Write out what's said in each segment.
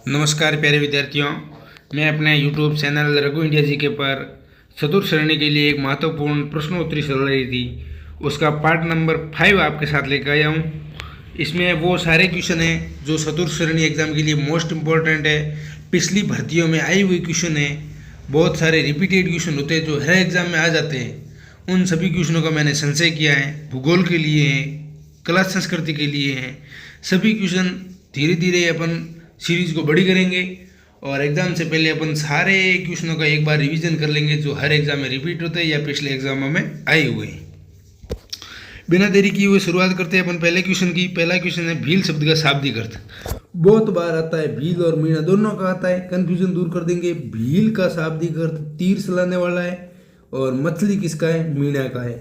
नमस्कार प्यारे विद्यार्थियों, मैं अपने YouTube चैनल रघु इंडिया जी के पर चतुर्थ श्रेणी के लिए एक महत्वपूर्ण प्रश्नोत्तरी चल रही थी। उसका पार्ट नंबर 5 आपके साथ लेकर आया हूँ। इसमें वो सारे क्वेश्चन हैं जो चतुर्थ श्रेणी एग्जाम के लिए मोस्ट इम्पोर्टेंट है। पिछली भर्तियों में आई हुई क्वेश्चन है, बहुत सारे रिपीटेड क्वेश्चन होते हैं जो हर एग्जाम में आ जाते हैं। उन सभी क्वेश्चनों का मैंने संचय किया है। भूगोल के लिए है, कला संस्कृति के लिए है। सभी क्वेश्चन धीरे धीरे अपन सीरीज को बड़ी करेंगे और एग्जाम से पहले अपन सारे क्वेश्चनों का एक बार रिवीजन कर लेंगे जो हर एग्जाम में रिपीट होते हैं या पिछले एग्जामों में आए हुए हैं। बिना देरी किए हुए शुरुआत करते हैं अपन पहले क्वेश्चन की। पहला क्वेश्चन है भील शब्द का शाब्दिक अर्थ। बहुत बार आता है, भील और मीणा दोनों का आता है, कंफ्यूजन दूर कर देंगे। भील का शाब्दिक अर्थ तीर चलाने वाला है और मछली किसका है? मीणा का है।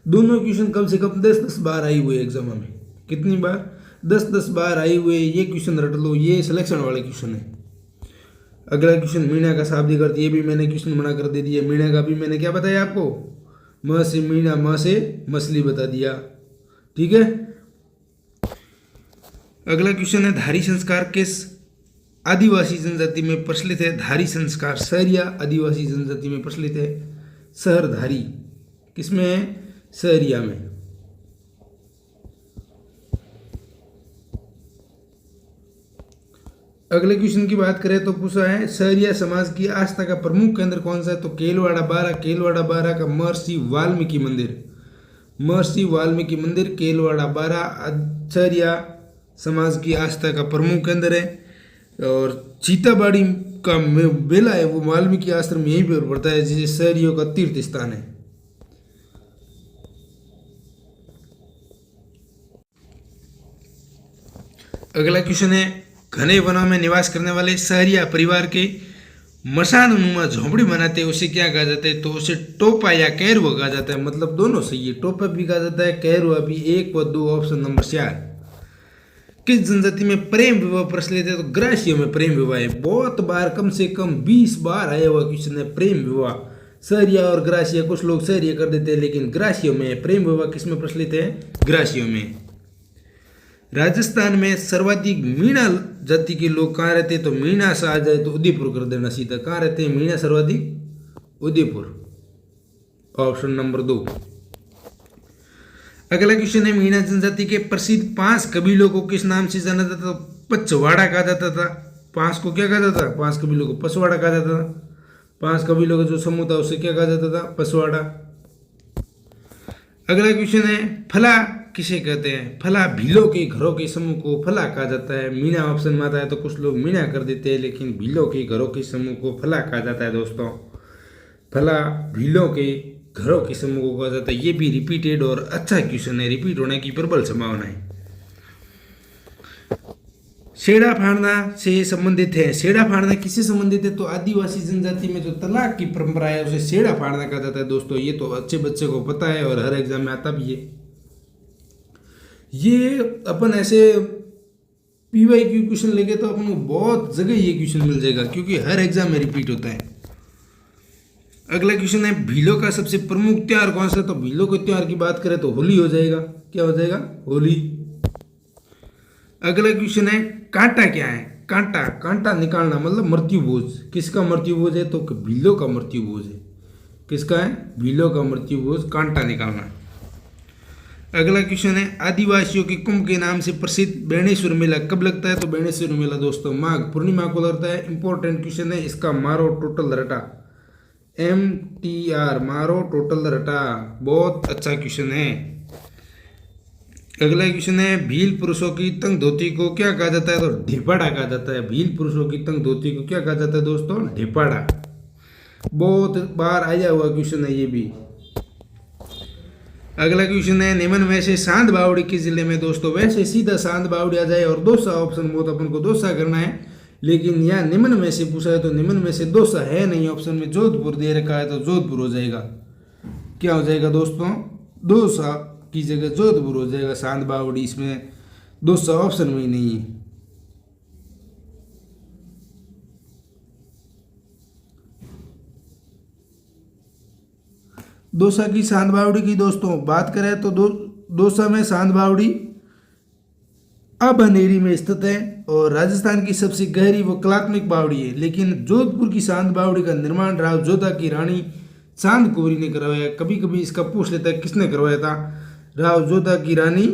दोनों क्वेश्चन कम से कम 10-10 बार आई हुए एग्जाम में। कितनी बार? 10-10 बार आई हुए। ये क्वेश्चन रट लो, ये सिलेक्शन वाले क्वेश्चन है। अगला क्वेश्चन मीणा का शाब्दिक अर्थ, ये भी मैंने क्वेश्चन बना कर दे दिया। मीणा का भी मैंने क्या बताया आपको? म से मीणा, म से मछली बता दिया। ठीक है। अगला क्वेश्चन है धारी संस्कार किस आदिवासी जनजाति में प्रचलित है? धारी संस्कार सहरिया आदिवासी जनजाति में प्रचलित है। सहरधारी किसमें है? सहरिया में। अगले क्वेश्चन की बात करें तो पूछा है सहरिया समाज की आस्था का प्रमुख केंद्र कौन सा है? तो केलवाड़ा बारा। केलवाड़ा बारा का महर्षि वाल्मीकि मंदिर। महर्षि वाल्मीकि मंदिर केलवाड़ा बारा सहरिया समाज की आस्था का प्रमुख केंद्र है। और चीताबाड़ी का बेला है वो वाल्मीकि आश्रम यहीं पर पड़ता है, जिसे सहरियों का तीर्थ स्थान है। अगला क्वेश्चन है घने वनों में निवास करने वाले सहरिया परिवार के मसाननुमा झोंपड़ी बनाते हैं उसे क्या कहा जाता है? तो उसे टोपा या कैरुआ कहा जाता है। मतलब दोनों सही है, टोपा भी कहा जाता है, कैरुआ भी। 1 व 2 ऑप्शन नंबर 4। किस जनजाति में प्रेम विवाह प्रचलित है? तो ग्रासियों में प्रेम विवाह है। बहुत बार, कम से कम 20 बार आया हुआ क्वेश्चन है प्रेम विवाह। सहरिया और ग्रासिया, कुछ लोग सहरिया कर देते हैं लेकिन ग्रासियों में प्रेम विवाह किसमें प्रचलित है? ग्रासियों में। राजस्थान में सर्वाधिक मीणा जाति के लोग कहाँ रहते हैं? तो मीणा से आ जाए तो उदयपुर कर देना सीधा। कहाँ रहते हैं मीणा सर्वाधिक? Udaipur, option number 2। अगला क्वेश्चन है मीणा जनजाति के प्रसिद्ध 5 कबीलों को किस नाम से जाना जाता था? तो पचवाड़ा कहा जाता था। 5 को क्या कहा जाता था? 5 कबीलों को पसवाड़ा कहा जाता था। 5 कबीलों का जो समूह था उसे क्या कहा जाता था? पसवाड़ा। अगला क्वेश्चन है फला किसे कहते हैं? फला भीलों के घरों के समूह को फला कहा जाता है। मीणा ऑप्शन में आता है तो कुछ लोग मीणा कर देते हैं, लेकिन भीलों के घरों के समूह को फला कहा जाता है दोस्तों। फला भीलों के घरों के समूह को कहा जाता है। ये भी रिपीटेड और अच्छा क्वेश्चन है, रिपीट होने की प्रबल संभावना है। सेड़ा फाड़ना से संबंधित है। सेड़ा फाड़ना किससे संबंधित है? तो आदिवासी जनजाति में जो तलाक की परंपरा है उसे सेड़ा फाड़ना कहा जाता है दोस्तों। ये तो अच्छे बच्चे को पता है और हर एग्जाम में आता भी है। ये अपन ऐसे PYQ क्वेश्चन लेंगे तो अपन को बहुत जगह ये क्वेश्चन मिल जाएगा क्योंकि हर एग्जाम में रिपीट होता है। अगला क्वेश्चन है भीलों का सबसे प्रमुख त्योहार कौन सा? तो भीलों के त्योहार की बात करें तो होली हो जाएगा। क्या हो जाएगा? होली। अगला क्वेश्चन है कांटा क्या है? कांटा, कांटा निकालना मतलब मृत्यु भोज। किसका मृत्यु भोज है? तो भीलों का मृत्यु भोज है। किसका है? भीलों का मृत्यु भोज, कांटा निकालना। अगला क्वेश्चन है आदिवासियों के कुंभ के नाम से प्रसिद्ध बेणेश्वर मेला कब लगता है? तो बेणेश्वर मेला दोस्तों माघ पूर्णिमा को लगता है। इंपॉर्टेंट क्वेश्चन है इसका, मारो टोटल रटा। MTR, मारो टोटल रटा, बहुत अच्छा क्वेश्चन है। अगला क्वेश्चन है भील पुरुषों की तंग धोती को क्या कहा जाता है? तो ढिपाड़ा कहा जाता है। भील पुरुषों की तंग धोती को क्या कहा जाता है दोस्तों? ढिपाड़ा। बहुत बार आया हुआ क्वेश्चन है ये भी। अगला क्वेश्चन है निम्न में से सांद बावड़ी किस जिले में? दोस्तों वैसे सीधा सांद बावड़ी आ जाए और दौसा ऑप्शन हो तो अपन को दौसा करना है, लेकिन यहाँ निम्न में से पूछा है तो निम्न में से दौसा है नहीं ऑप्शन में। जोधपुर दे रखा है तो जोधपुर हो जाएगा। क्या हो जाएगा दोस्तों? दौसा की जगह जोधपुर हो जाएगा। सांद बावड़ी इसमें दौसा ऑप्शन में ही नहीं है। दौसा की सांद बावड़ी की दोस्तों बात करें तो दौसा में सांद बावड़ी अब अंधेरी में स्थित है और राजस्थान की सबसे गहरी व कलात्मक बावड़ी है। लेकिन जोधपुर की सांद बावड़ी का निर्माण राव जोधा की रानी चांद कुंवरी ने करवाया। कभी कभी इसका पूछ लेता है किसने करवाया था। राव जोधा की रानी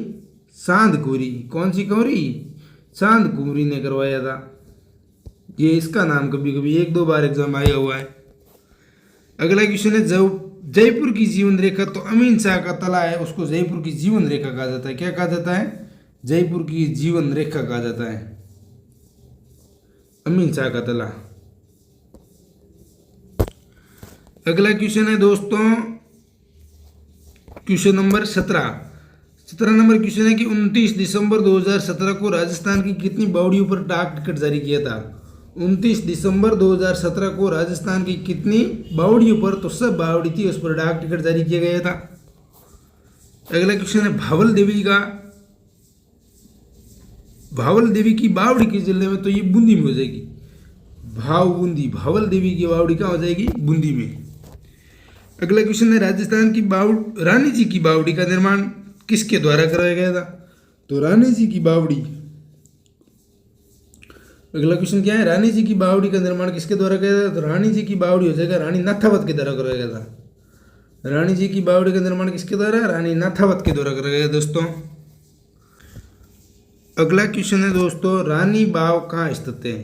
चांद कुंवरी, कौन सी कुंवरी? चांद कुंवरी ने करवाया था। ये इसका नाम कभी कभी एक दो बार एग्जाम आया हुआ है। अगला क्वेश्चन है जयपुर की जीवन रेखा, तो अमीन शाह का तला है उसको जयपुर की जीवन रेखा कहा जाता है। क्या कहा जाता है? जयपुर की जीवन रेखा कहा जाता है, अमीन शाह का तला। अगला क्वेश्चन है दोस्तों क्वेश्चन नंबर 17 नंबर क्वेश्चन है कि 29 दिसंबर 2017 को राजस्थान की कितनी बावड़ियों पर डाक टिकट जारी किया था? 29 दिसंबर 2017 को राजस्थान की कितनी बावड़ियों पर, तो सब बावड़ी थी उस पर डाक टिकट जारी किया गया था। अगला क्वेश्चन है भावल देवी की बावड़ी किस जिले में, तो ये बूंदी में हो जाएगी। भावल देवी की बावड़ी कहाँ हो जाएगी? बूंदी में। अगला क्वेश्चन है राजस्थान की रानी जी की बावड़ी का निर्माण किसके द्वारा कराया गया था? तो रानी जी की बावड़ी। अगला क्वेश्चन क्या है? रानी जी की बावड़ी का निर्माण किसके द्वारा किया था? तो रानी जी की बावड़ी हो जाएगा रानी नाथावत के द्वारा कराया गया था। रानी जी की बावड़ी का निर्माण किसके द्वारा? रानी नाथावत के द्वारा कराया गया दोस्तों। अगला क्वेश्चन है दोस्तों रानी बाव कहाँ स्थित है?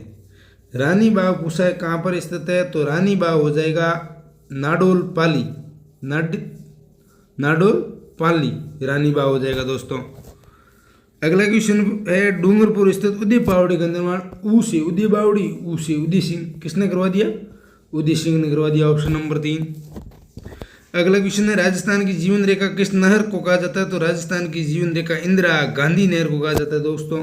रानी बाव पूछा है कहाँ पर स्थित है, तो रानी बाव हो जाएगा नाडोल पाली रानी बाव हो जाएगा दोस्तों। अगला क्वेश्चन है डूंगरपुर स्थित उदय बावड़ी का निर्माण उदय बावड़ी उदय सिंह किसने करवा दिया? उदय सिंह ने करवा दिया, ऑप्शन नंबर 3। अगला क्वेश्चन है राजस्थान की जीवन रेखा किस नहर को कहा जाता है? तो राजस्थान की जीवन रेखा इंदिरा गांधी नहर को कहा जाता है दोस्तों।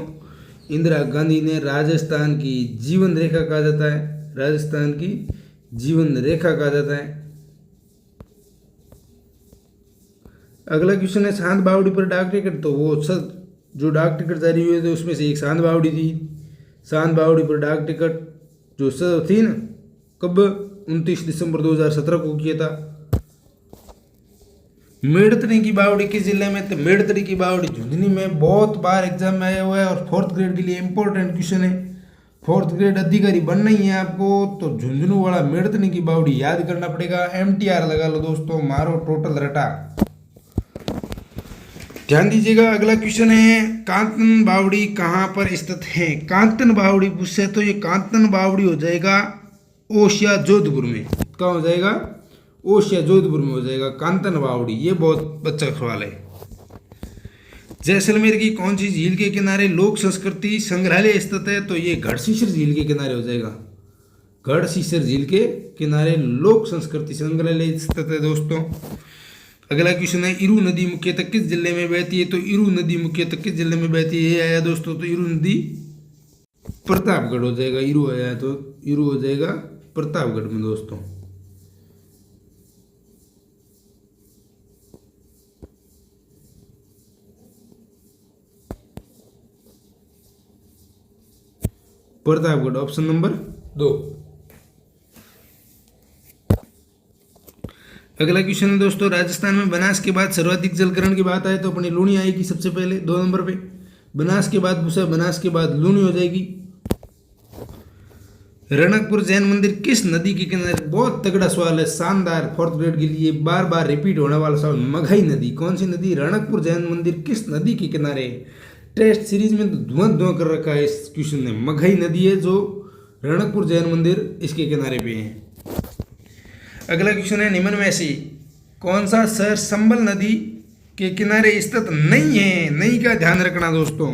इंदिरा गांधी ने राजस्थान की जीवन रेखा कहा जाता है, राजस्थान की जीवन रेखा कहा जाता है। अगला क्वेश्चन है सांद बावड़ी पर डाक टिकट, तो वो सब जो डाक टिकट जारी हुए थे उसमें से एक सांद बावड़ी थी। सांद बावड़ी पर डाक टिकट जो सब थी ना, कब? 29 दिसंबर 2017 को किया था। मेड़तड़ी की बावड़ी किस जिले में? तो मेड़तड़ी की बावड़ी झुंझुनू में, बहुत बार एग्जाम में आया हुआ है और 4th ग्रेड के लिए इंपॉर्टेंट क्वेश्चन है। 4th ग्रेड अधिकारी बनना ही है आपको, तो झुंझुनू वाला मेड़तड़ी की बावड़ी याद करना पड़ेगा। MTR लगा लो दोस्तों, मारो टोटल रटा। ध्यान दीजिएगा। अगला क्वेश्चन है कांतन बावड़ी कहाँ पर स्थित है? कांतन बावड़ी पूछे तो ये कांतन बावड़ी हो जाएगा ओशिया जोधपुर में। कहाँ हो जाएगा? ओशिया जोधपुर में हो जाएगा कांतन बावड़ी। ये बहुत अच्छा सवाल है। जैसलमेर की कौन सी झील के किनारे लोक संस्कृति संग्रहालय स्थित है? तो ये गढ़सीसर झील के किनारे हो जाएगा। गढ़सीसर झील के किनारे लोक संस्कृति संग्रहालय स्थित है दोस्तों। अगला क्वेश्चन है इरू नदी मुख्यतः किस जिले में बहती है? तो इरू नदी मुख्यतः किस जिले में बहती है? ये आया दोस्तों, तो इरू नदी प्रतापगढ़ हो जाएगा। इरू आया तो इरू हो जाएगा प्रतापगढ़ में दोस्तों। Pratapgarh option number 2। अगला क्वेश्चन है दोस्तों राजस्थान में बनास के बाद सर्वाधिक जलकरण की बात आए तो अपनी लूनी आएगी सबसे पहले 2 नंबर पे। बनास के बाद पूछा, बनास के बाद लूनी हो जाएगी। रणकपुर जैन मंदिर किस नदी के किनारे? बहुत तगड़ा सवाल है, शानदार, 4th ग्रेड के लिए बार बार रिपीट होने वाला सवाल। मघई नदी, कौन सी नदी? रणकपुर जैन मंदिर किस नदी के किनारे? टेस्ट सीरीज में तो धुआं कर रखा है इस क्वेश्चन ने। मघई नदी है जो रणकपुर जैन मंदिर इसके किनारे पे है। अगला क्वेश्चन है निम्न में से कौन सा शहर संबल नदी के किनारे स्थित नहीं है? नई का ध्यान रखना दोस्तों,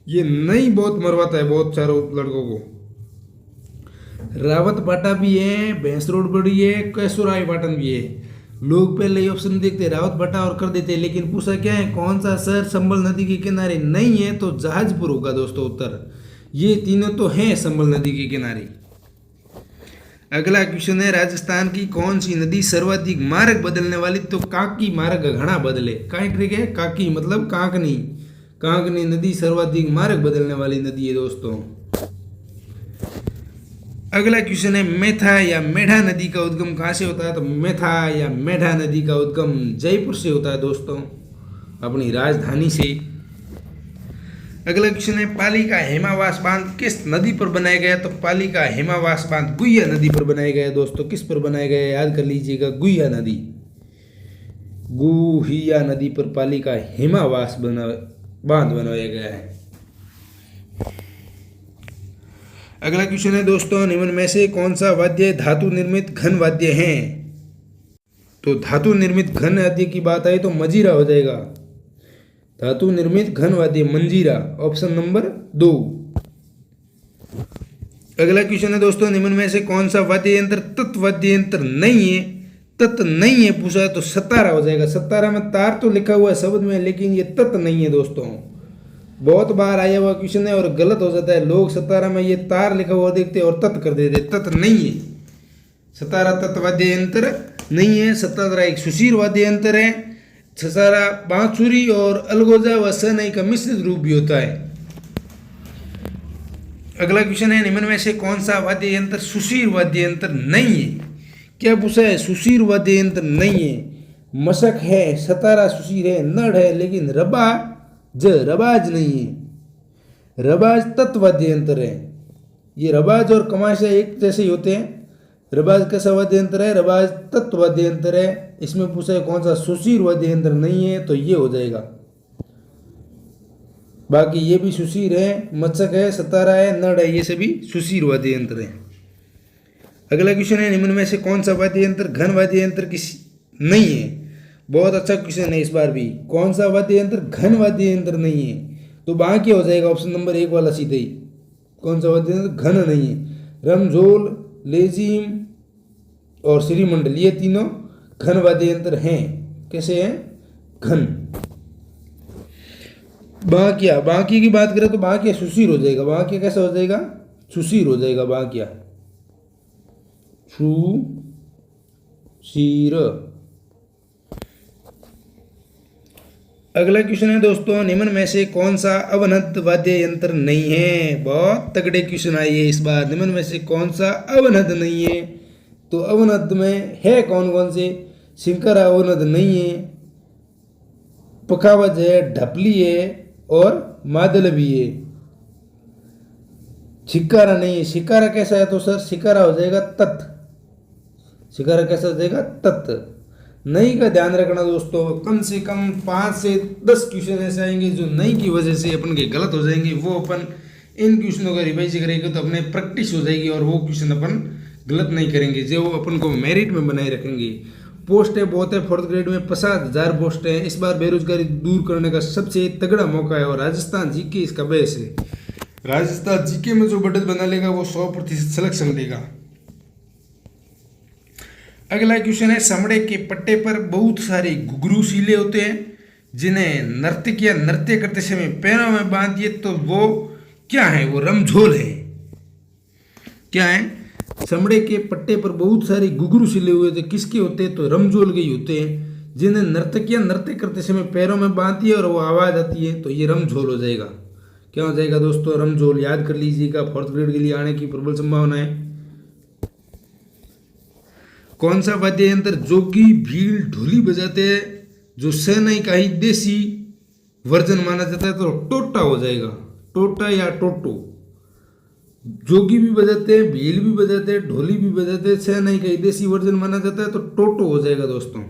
ये नई बहुत मरवाता है बहुत सारे लड़कों को। रावत बाटा भी है, भैंस रोड बड़ी है, कैसुराई पाटन भी है। लोग पहले ऑप्शन देखते रावत बाटा और कर देते, लेकिन पूछा क्या है कौन सा शहर संबल नदी के किनारे नहीं है? तो जहाजपुर होगा दोस्तों उत्तर। ये तीनों तो हैं संबल नदी के किनारे। अगला क्वेश्चन है राजस्थान की कौन सी नदी सर्वाधिक मार्ग बदलने वाली? तो काकी मार्ग घना बदले। काय ट्रिक है? काकी मतलब कांकनी। कांकनी नदी सर्वाधिक मार्ग बदलने वाली नदी है दोस्तों। अगला क्वेश्चन है मेथा या मेढा नदी का उद्गम कहाँ से होता है? तो मेथा या मेढा नदी का उद्गम जयपुर से होता है दोस्तों, अपनी राजधानी से। अगला क्वेश्चन है पाली का हेमावास बांध किस नदी पर बनाया गया? तो पाली का हेमावास बांध गुहिया नदी पर बनाया गया है दोस्तों। किस पर बनाया गया है? याद कर लीजिएगा, गुहिया नदी। गुहिया नदी पर पाली का हेमावास बांध बनाया गया है। अगला क्वेश्चन है दोस्तों, निम्न में से कौन सा वाद्य धातु निर्मित घन वाद्य है? तो धातु निर्मित घन वाद्य की बात आई तो मजीरा हो जाएगा। धातु निर्मित घन वाद्य मंजीरा, ऑप्शन नंबर 2। अगला क्वेश्चन है दोस्तों, निम्न में से कौन सा वाद्य यंत्र तत्वाद्य यंत्र नहीं है? तत् नहीं है पूछा तो सतारा हो जाएगा। सतारा में तार तो लिखा हुआ है शब्द में, लेकिन ये तत् नहीं है दोस्तों। बहुत बार आया हुआ क्वेश्चन है और गलत हो जाता है। लोग सतारा में ये तार लिखा हुआ देखते और तत् कर देते। तत् नहीं है, सतारा तत्वाद्य यंत्र नहीं है। सतारा एक सुशीर वाद्य यंत्र है। सतारा बांसुरी और अलगोजा व शहनाई का मिश्रित रूप भी होता है। अगला क्वेश्चन है, निम्न में से कौन सा वाद्य यंत्र सुशीर वाद्य यंत्र नहीं है? क्या पूछा है? सुशीर वाद्य यंत्र नहीं है। मशक है, सतारा सुशीर है, नड़ है, लेकिन रबाज नहीं है। रबाज तत्वाद्य यंत्र है। ये रबाज और कमाशा एक जैसे ही होते हैं। रबाज कैसा वाद्य यंत्र है? रबाज तत्वाद्य यंत्र है। इसमें पूछा है कौन सा सुशीर वाद्य यंत्र नहीं है, तो ये हो जाएगा। बाकी ये भी सुशीर है, मशक है, सतारा है, नड़ है, ये सभी सुशीर वाद्य यंत्र है। अगला क्वेश्चन है, निम्न में से कौन सा वाद्य यंत्र घन वाद्य यंत्र नहीं है? बहुत अच्छा क्वेश्चन है इस बार भी। कौन सा वाद्य यंत्र घन वाद्य यंत्र नहीं है? तो बाकी हो जाएगा ऑप्शन नंबर 1 वाला सीधे ही। कौन सा वाद्य यंत्र घन नहीं है? रमझोल, लेजीम और श्रीमंडल, ये तीनों घन वाद्य यंत्र हैं। कैसे हैं? घन। बांकिया, बांकी की बात करें तो बांकिया सुशीर हो जाएगा। बांकिया कैसा हो जाएगा? सुशीर हो जाएगा बांकिया। सुशीर। अगला क्वेश्चन है दोस्तों, निम्न में से कौन सा अवनद वाद्य यंत्र नहीं है? बहुत तगड़े क्वेश्चन आए इस बार। निम्न में से कौन सा अवनद नहीं है? तो अवनद में है कौन कौन से? शिंकरा अवनद नहीं है, पखावज है, ढपली है और मादल भी है। शिकारा नहीं है। शिकारा कैसा है? तो सर शिकारा हो जाएगा तत्। शिकारा कैसा हो जाएगा? तत्। नहीं का ध्यान रखना दोस्तों। कम से कम 5 से 10 क्वेश्चन ऐसे आएंगे जो नहीं की वजह से अपन के गलत हो जाएंगे। वो अपन इन क्वेश्चनों का रिवाइज करेंगे तो अपने प्रैक्टिस हो जाएगी और वो क्वेश्चन अपन गलत नहीं करेंगे, जो अपन को मेरिट में बनाए रखेंगे। पोस्ट है बहुत है, 4th ग्रेड में 50,000 पोस्ट है। इस बार बेरोजगारी दूर करने का सबसे तगड़ा मौका है और राजस्थान जीके इसका बेस है। राजस्थान जीके में जो बढ़त बना लेगा वो 100% सिलेक्शन लेगा। अगला क्वेश्चन है, समड़े के पट्टे पर बहुत सारे घुघरू सीले होते हैं जिन्हें नर्तक या नृत्य करते समय पैरों में बांधिए तो वो क्या है? वो रमझोल है। क्या है? समड़े के पट्टे पर बहुत सारे घुघरू सिले हुए थे, किसके होते हैं? तो रमझोल के ही होते हैं, जिन्हें नर्तक या नृत्य करते समय पैरों में बांधती है और वो आवाज आती है, तो ये रमझोल हो जाएगा। क्या हो जाएगा दोस्तों? रमझोल। याद कर लीजिएगा, 4th ग्रेड के लिए आने की प्रबल संभावना है। कौन सा वाद्य यंत्र जोगी भील ढोली बजाते हैं जो शहनाई का ही देसी वर्जन माना जाता है? तो टोटा हो जाएगा। टोटा या टोटो। जोगी भी बजाते हैं, भील भी बजाते हैं, ढोली भी बजाते हैं, शहनाई का ही देसी वर्जन माना जाता है, तो टोटो हो जाएगा दोस्तों।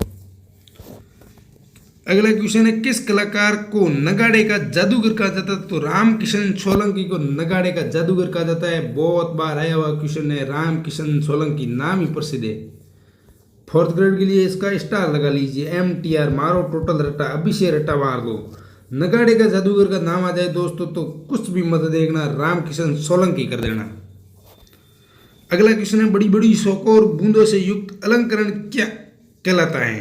अगला क्वेश्चन है, किस कलाकार को नगाड़े का जादूगर कहा जाता है? तो रामकिशन सोलंकी को नगाड़े का जादूगर कहा जाता है। बहुत बार आया हुआ क्वेश्चन है। रामकिशन सोलंकी नाम ही प्रसिद्ध है। 4th ग्रेड के लिए इसका स्टार लगा लीजिए। MTR मारो टोटल रट्टा, अभी से रट्टा मार दो। नगाड़े का जादूगर का नाम आ जाए दोस्तों तो कुछ भी मत देखना, रामकिशन सोलंकी कर देना। अगला क्वेश्चन है, बड़ी बड़ी शौकों बूंदों से युक्त अलंकरण क्या कहलाता है?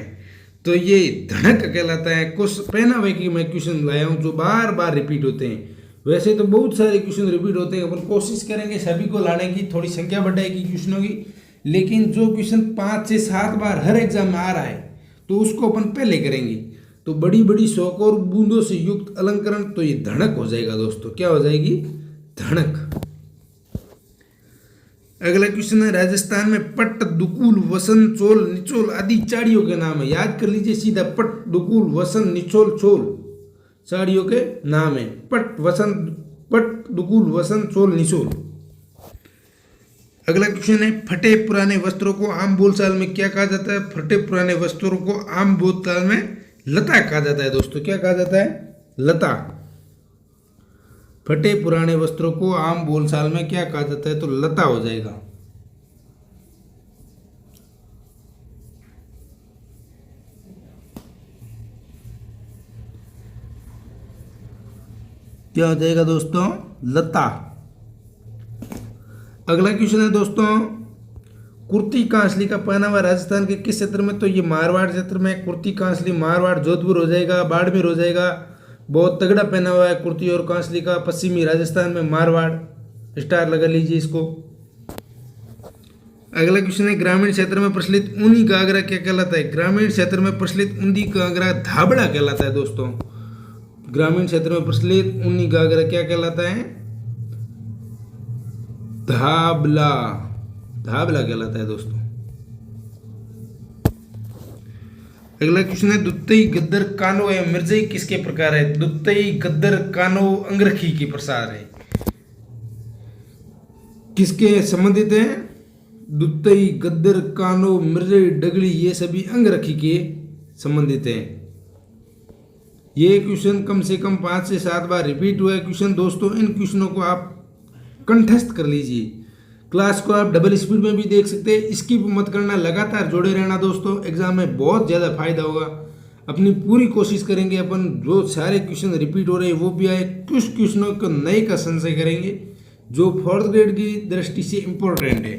तो ये धड़क कहलाता है। कुछ पहनावे की मैं क्वेश्चन लाया हूँ जो बार बार रिपीट होते हैं। वैसे तो बहुत सारे क्वेश्चन रिपीट होते हैं, अपन कोशिश करेंगे सभी को लाने की, थोड़ी संख्या बढ़ाएगी क्वेश्चनों की। लेकिन जो क्वेश्चन 5 से 7 बार हर एग्जाम में आ रहा है तो उसको अपन पहले करेंगे। तो बड़ी बड़ी शौक और बूंदों से युक्त अलंकरण, तो ये धड़क हो जाएगा दोस्तों। क्या हो जाएगी? धड़क। अगला क्वेश्चन है, राजस्थान में पट, दुकूल, वसन, चोल, निचोल आदि चाड़ियों के नाम है। याद कर लीजिए सीधा, पट, दुकूल, वसन, निचोल, चोल, साड़ियों के नाम है। पट वसंत, पट, दुकुल, वसंत, चोल, निशोल। अगला क्वेश्चन है, फटे पुराने वस्त्रों को आम बोलचाल में क्या कहा जाता है? फटे पुराने वस्त्रों को आम बोलचाल में लता कहा जाता है दोस्तों। क्या कहा जाता है? लता। फटे पुराने वस्त्रों को आम बोलचाल में क्या कहा जाता है? तो लता हो जाएगा। क्या हो जाएगा दोस्तों? लता। अगला क्वेश्चन है दोस्तों, कुर्ती कांसली का पहनावा राजस्थान के किस क्षेत्र में? तो ये मारवाड़ क्षेत्र में कुर्ती कांसली, मारवाड़ जोधपुर हो जाएगा, बाड़मेर हो जाएगा। बहुत तगड़ा पहनावा है कुर्ती और कांसली का, पश्चिमी राजस्थान में मारवाड़, स्टार लगा लीजिए इसको। अगला क्वेश्चन है, ग्रामीण क्षेत्र में प्रचलित ऊनी घाघरा क्या कहलाता है? ग्रामीण क्षेत्र में प्रचलित ऊनी घाघरा धाबड़ा कहलाता है दोस्तों। ग्रामीण क्षेत्र में प्रचलित ऊनी घाघरा क्या कहलाता है? धाबला, धाबला कहलाता है दोस्तों। अगला क्वेश्चन है, दुत्तई, गद्दर, कानो एवं मिर्जई किसके प्रकार है? दुत्तई, गद्दर, कानो अंगरखी के प्रकार है। किसके संबंधित है? दुत्तई, गद्दर, कानो, मिर्जई, डगड़ी, ये सभी अंगरखी के संबंधित हैं। ये क्वेश्चन कम से कम 5 से 7 बार रिपीट हुआ है क्वेश्चन दोस्तों। इन क्वेश्चनों को आप कंठस्थ कर लीजिए। क्लास को आप डबल स्पीड में भी देख सकते हैं, स्किप मत करना, लगातार जुड़े रहना दोस्तों। एग्जाम में बहुत ज़्यादा फायदा होगा। अपनी पूरी कोशिश करेंगे अपन जो सारे क्वेश्चन रिपीट हो रहे हैं वो भी आए। कुछ क्वेश्चनों को नए का संशय करेंगे जो 4th ग्रेड की दृष्टि से इम्पोर्टेंट है।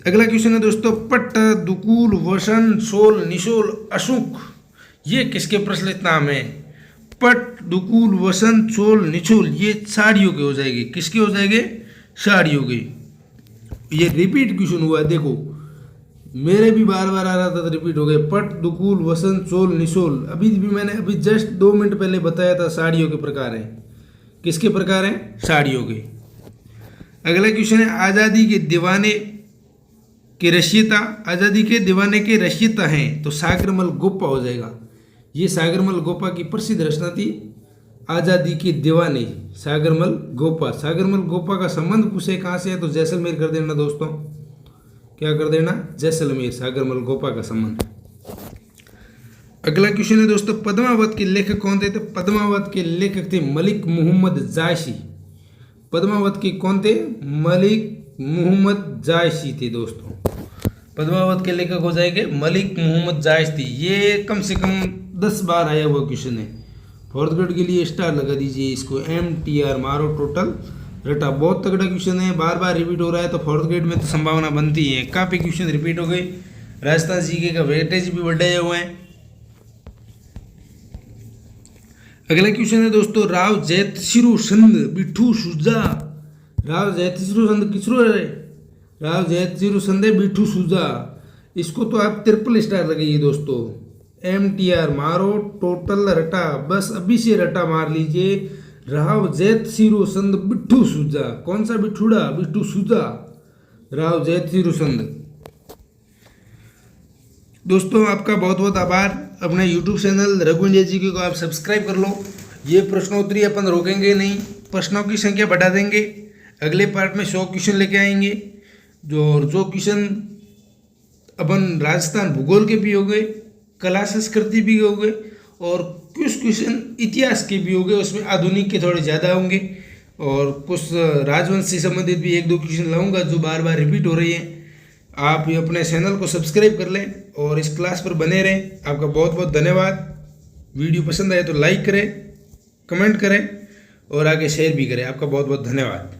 अगला क्वेश्चन है दोस्तों, पट, दुकूल, वसन, सोल, निशोल, अशुक ये किसके प्रचलित नाम है? पट, दुकूल, वसंत, चोल, निचोल ये साड़ियों के हो जाएंगे। किसके हो जाएंगे? साड़ियों के। ये रिपीट क्वेश्चन हुआ है, देखो मेरे भी बार बार आ रहा था तो रिपीट हो गए। पट, दुकूल, वसंत, चोल, निचोल अभी भी मैंने अभी जस्ट 2 मिनट पहले बताया था साड़ियों के प्रकार हैं। किसके प्रकार हैं? साड़ियों के। अगला क्वेश्चन है, आज़ादी के दीवाने के रचयिता, आज़ादी के दीवाने के रचयिता हैं तो सागरमल गोपा हो जाएगा। ये सागरमल गोपा की प्रसिद्ध रचना थी आज़ादी के दीवाने, सागरमल गोपा। सागरमल गोपा का संबंध पूछे कहाँ से है तो जैसलमेर कर देना दोस्तों। क्या कर देना? जैसलमेर, सागरमल गोपा का संबंध। अगला क्वेश्चन है दोस्तों, पद्मावत के लेखक कौन थे? तो पद्मावत के लेखक थे मलिक मोहम्मद जायसी। पद्मावत के कौन थे? मलिक मोहम्मद जायसी थे दोस्तों। पद्मावत के लेखक हो जाएंगे मलिक मोहम्मद जायसी। ये कम से कम 10 बार आया हुआ क्वेश्चन है। 4th ग्रेड के लिए स्टार लगा दीजिए इसको। MTR मारो टोटल रटा। बहुत तगड़ा क्वेश्चन है, बार बार रिपीट हो रहा है तो 4th ग्रेड में तो संभावना बनती है। काफ़ी क्वेश्चन रिपीट हो गए। राजस्थान जीके का वेटेज भी बढ़ाए हुए हैं। अगला क्वेश्चन है दोस्तों, राव जैतसिरु संद बिठू सुजा। राव जैतसिरु संद किसरो है? राव जैतसिरु संद बिठू सुजा। इसको तो आप 3 स्टार लगाइए दोस्तों। MTR मारो टोटल रटा, बस अभी से रटा मार लीजिए। राव जैतसिरु संद बिठू सुजा। कौन सा बिठूड़ा? बिठू सुजा, राव जैतसिरु संद। दोस्तों आपका बहुत बहुत आभार। अपने YouTube channel Raghu India GK को आप सब्सक्राइब कर लो। ये प्रश्नोत्तरी अपन रोकेंगे नहीं, प्रश्नों की संख्या बढ़ा देंगे। अगले पार्ट में 100 क्वेश्चन लेके आएंगे। जो क्वेश्चन अपन राजस्थान भूगोल के भी हो गए, कला संस्कृति भी हो गए और कुछ क्वेश्चन इतिहास के भी हो गए। उसमें आधुनिक के थोड़े ज़्यादा होंगे और कुछ राजवंश से संबंधित भी 1-2 क्वेश्चन लाऊंगा जो बार बार रिपीट हो रही हैं। आप अपने चैनल को सब्सक्राइब कर लें और इस क्लास पर बने रहें। आपका बहुत बहुत धन्यवाद। वीडियो पसंद आए तो लाइक करें, कमेंट करें और आगे शेयर भी करें। आपका बहुत बहुत धन्यवाद।